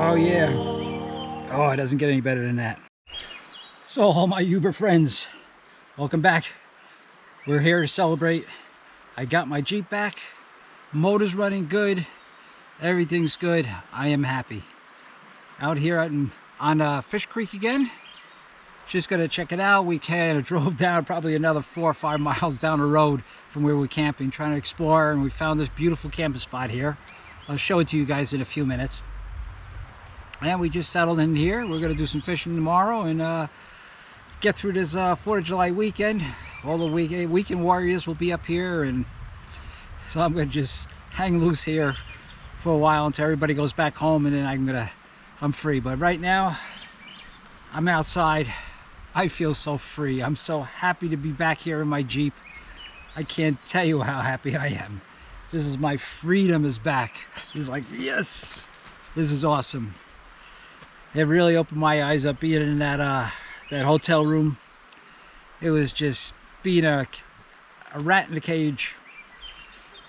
Oh yeah. Oh, it doesn't get any better than that. So all my Uber friends, welcome back. We're here to celebrate. I got my Jeep back. Motor's running good. Everything's good. I am happy. Out here on Fish Creek again. Just gonna check it out. We kind of drove down probably another 4 or 5 miles down the road from where we're camping, trying to explore, and we found this beautiful camping spot here. I'll show it to you guys in a few minutes. And we just settled in here. We're gonna do some fishing tomorrow and get through this 4th of July weekend. All the weekend warriors will be up here, and so I'm gonna just hang loose here for a while until everybody goes back home, and then I'm free. But right now, I'm outside. I feel so free. I'm so happy to be back here in my Jeep. I can't tell you how happy I am. This is my freedom is back. It's like, yes, this is awesome. It really opened my eyes up being in that hotel room. It was just being a rat in a cage.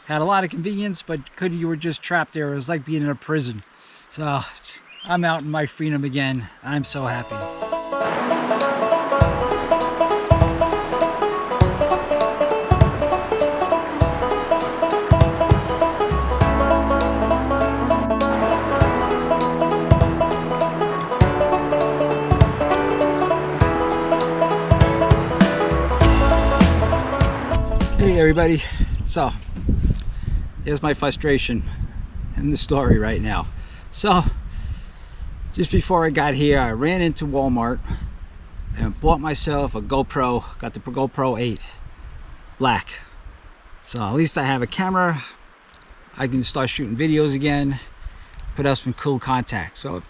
Had a lot of convenience, but you were just trapped there. It was like being in a prison. So I'm out in my freedom again. I'm so happy. Hey everybody, so here's my frustration in the story right now. So just before I got here, I ran into Walmart and bought myself a GoPro. Got the GoPro 8 black, so at least I have a camera. I can start shooting videos again, put up some cool contacts. So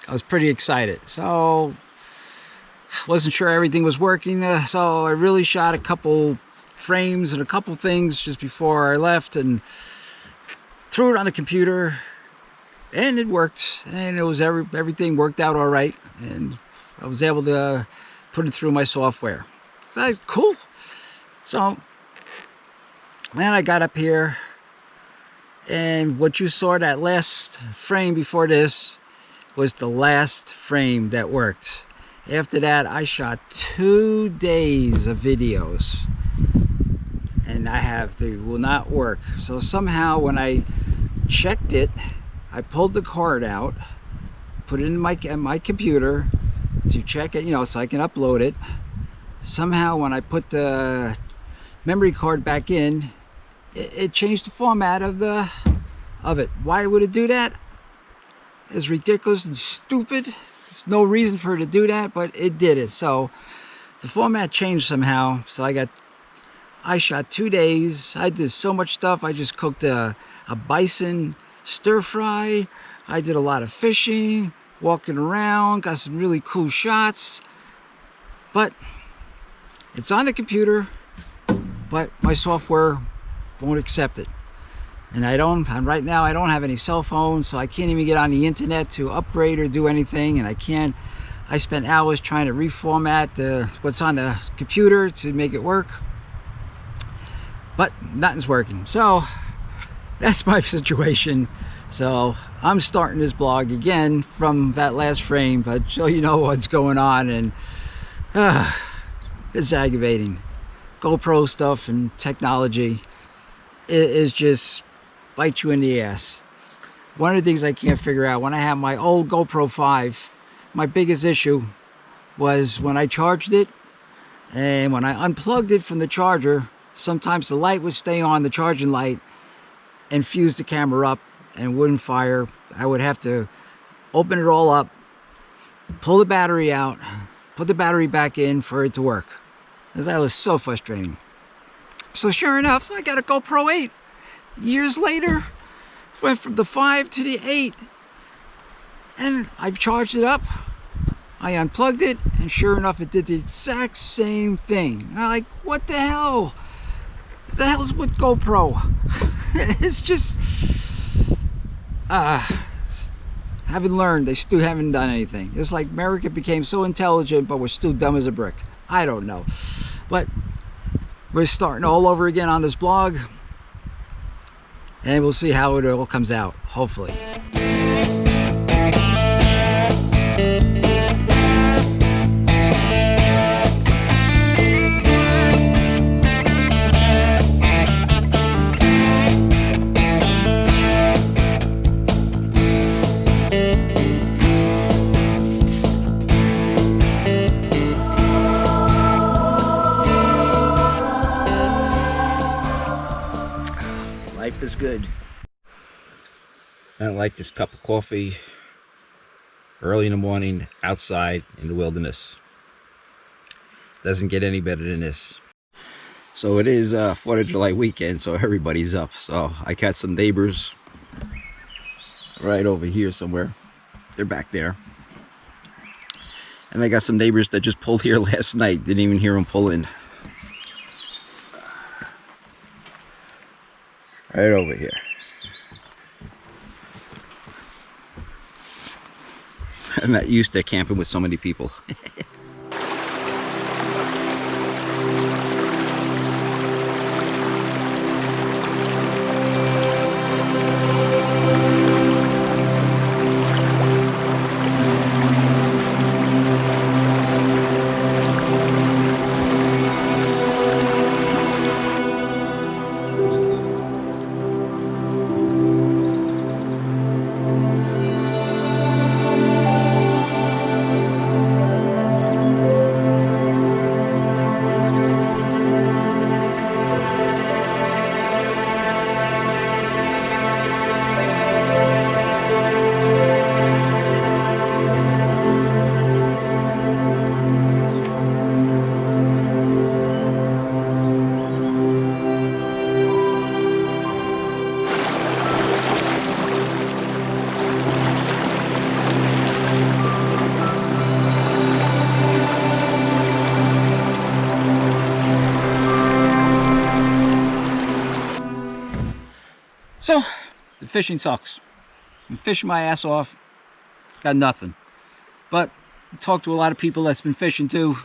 I was pretty excited. So wasn't sure everything was working, so I really shot a couple frames and a couple things just before I left and threw it on the computer, and it worked, and it was everything worked out all right, and I was able to put it through my software. So cool. So then I got up here, and what you saw, that last frame before this, was the last frame that worked. After that, I shot 2 days of videos, and they will not work. So somehow when I checked it, I pulled the card out, put it in my computer to check it, so I can upload it. Somehow when I put the memory card back in, it changed the format of it. Why would it do that? It's ridiculous and stupid. There's no reason for it to do that, but it did it. So the format changed somehow. So I shot 2 days. I did so much stuff. I just cooked a bison stir fry. I did a lot of fishing, walking around, got some really cool shots. But it's on the computer, but my software won't accept it. And right now I don't have any cell phone, so I can't even get on the internet to upgrade or do anything, and I spent hours trying to reformat what's on the computer to make it work, but nothing's working. So that's my situation. So I'm starting this blog again from that last frame, but so you know what's going on, and it's aggravating. GoPro stuff and technology is just bite you in the ass. One of the things I can't figure out, when I have my old GoPro 5, my biggest issue was when I charged it, and when I unplugged it from the charger, sometimes the light would stay on, the charging light, and fuse the camera up and wouldn't fire. I would have to open it all up, pull the battery out, put the battery back in for it to work. That was so frustrating. So sure enough, I got a GoPro 8. Years later, went from the 5 to the 8. And I charged it up. I unplugged it, and sure enough, it did the exact same thing. And I'm like, what the hell? What the hell's with GoPro? It's just... haven't learned. They still haven't done anything. It's like America became so intelligent, but we're still dumb as a brick. I don't know. But we're starting all over again on this blog. And we'll see how it all comes out, hopefully. Life is good. I like this cup of coffee early in the morning outside in the wilderness. Doesn't get any better than this. So it is 4th of July weekend, so everybody's up. So I got some neighbors right over here somewhere. They're back there. And I got some neighbors that just pulled here last night. Didn't even hear them pull in. Right over here. I'm not used to camping with so many people. So, the fishing sucks. I'm fishing my ass off. Got nothing. But I talked to a lot of people that's been fishing too,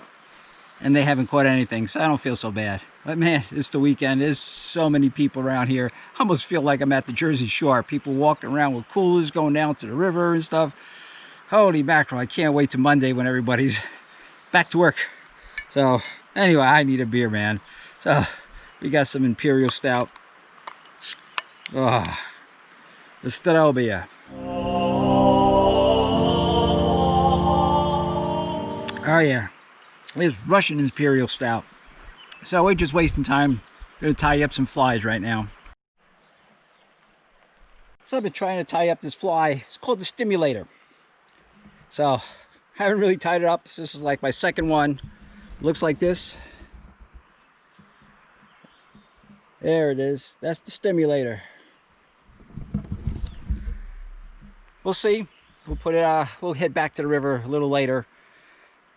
and they haven't caught anything, so I don't feel so bad. But man, it's the weekend. There's so many people around here. I almost feel like I'm at the Jersey Shore. People walking around with coolers, going down to the river and stuff. Holy mackerel, I can't wait to Monday when everybody's back to work. So, anyway, I need a beer, man. So, we got some Imperial Stout. Oh, the Starobia. Oh yeah, it's Russian Imperial Stout. So we're just wasting time. I'm gonna tie up some flies right now. So I've been trying to tie up this fly. It's called the stimulator. So haven't really tied it up. This is like my second one. Looks like this. There it is. That's the stimulator. We'll see. We'll put it. We'll head back to the river a little later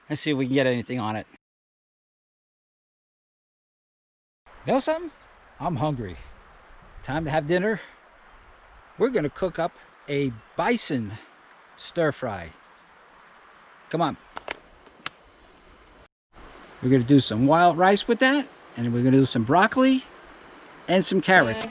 and see if we can get anything on it. You know something? I'm hungry. Time to have dinner. We're gonna cook up a bison stir fry. Come on. We're gonna do some wild rice with that, and we're gonna do some broccoli and some carrots.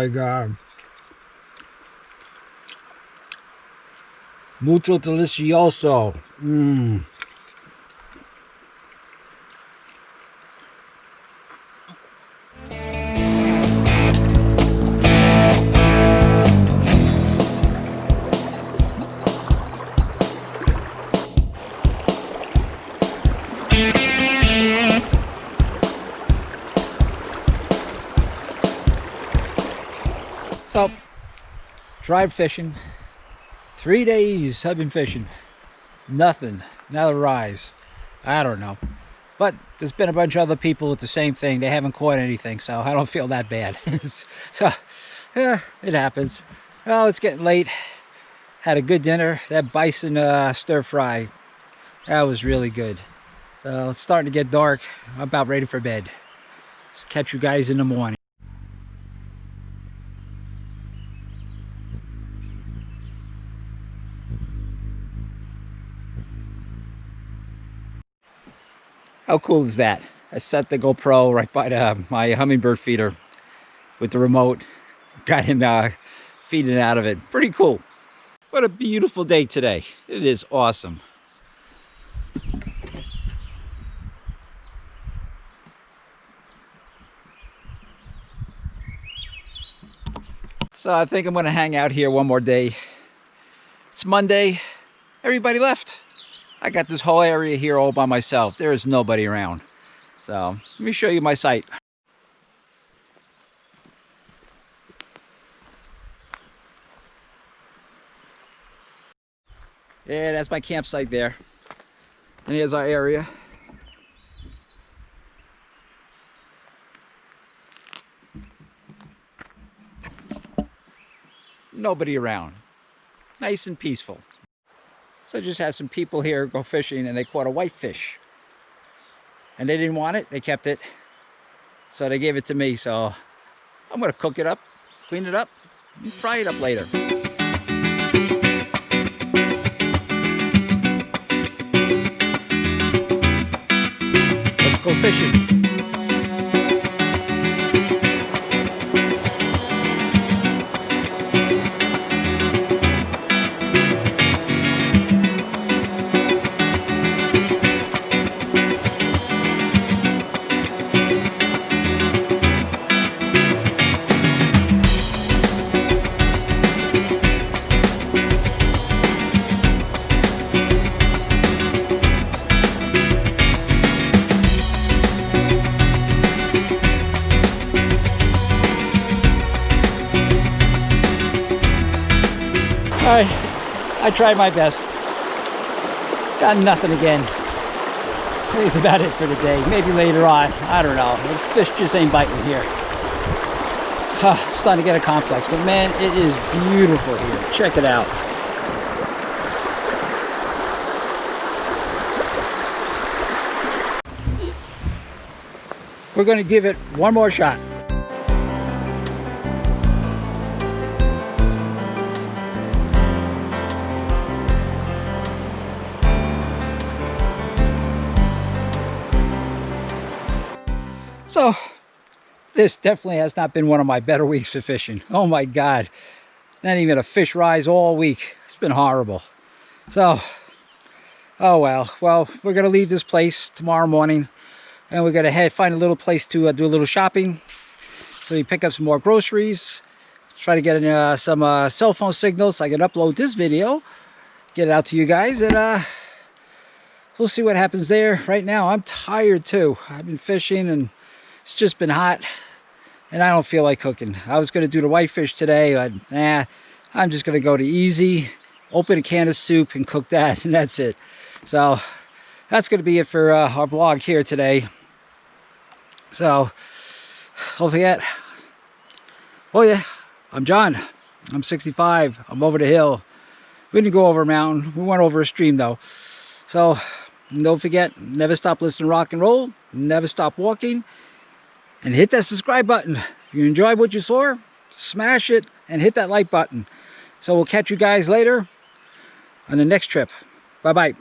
my God. Mucho delicioso. Mmm. So, tried fishing. 3 days I've been fishing. Nothing. Not a rise. I don't know. But there's been a bunch of other people with the same thing. They haven't caught anything, so I don't feel that bad. So, yeah, it happens. Oh, it's getting late. Had a good dinner. That bison stir fry. That was really good. So, it's starting to get dark. I'm about ready for bed. Let's catch you guys in the morning. How cool is that? I set the GoPro right by my hummingbird feeder with the remote. Got him feeding out of it. Pretty cool. What a beautiful day today. It is awesome. So I think I'm going to hang out here one more day. It's Monday. Everybody left. I got this whole area here all by myself. There is nobody around. So let me show you my site. Yeah, that's my campsite there. And here's our area. Nobody around. Nice and peaceful. So I just had some people here go fishing and they caught a whitefish. And they didn't want it, they kept it. So they gave it to me, so I'm gonna cook it up, clean it up, and fry it up later. Let's go fishing. I tried my best. Got nothing again. I think it's about it for the day. Maybe later on. I don't know. The fish just ain't biting here. Starting to get a complex, but man, it is beautiful here. Check it out. We're going to give it one more shot. So, this definitely has not been one of my better weeks for fishing. Oh my God. Not even a fish rise all week. It's been horrible. So, oh well. Well, we're going to leave this place tomorrow morning. And we're going to find a little place to do a little shopping. So we pick up some more groceries. Try to get some cell phone signals so I can upload this video. Get it out to you guys. And we'll see what happens there. Right now, I'm tired too. I've been fishing and it's just been hot, and I don't feel like cooking. I was going to do the whitefish today, but I'm just going to go to easy, open a can of soup, and cook that, and that's it. So that's going to be it for our vlog here today. So don't forget, oh yeah, I'm John. I'm 65. I'm over the hill. We didn't go over a mountain. We went over a stream though. So don't forget, never stop listening to rock and roll. Never stop walking. And hit that subscribe button. If you enjoyed what you saw, smash it and hit that like button. So we'll catch you guys later on the next trip. Bye-bye.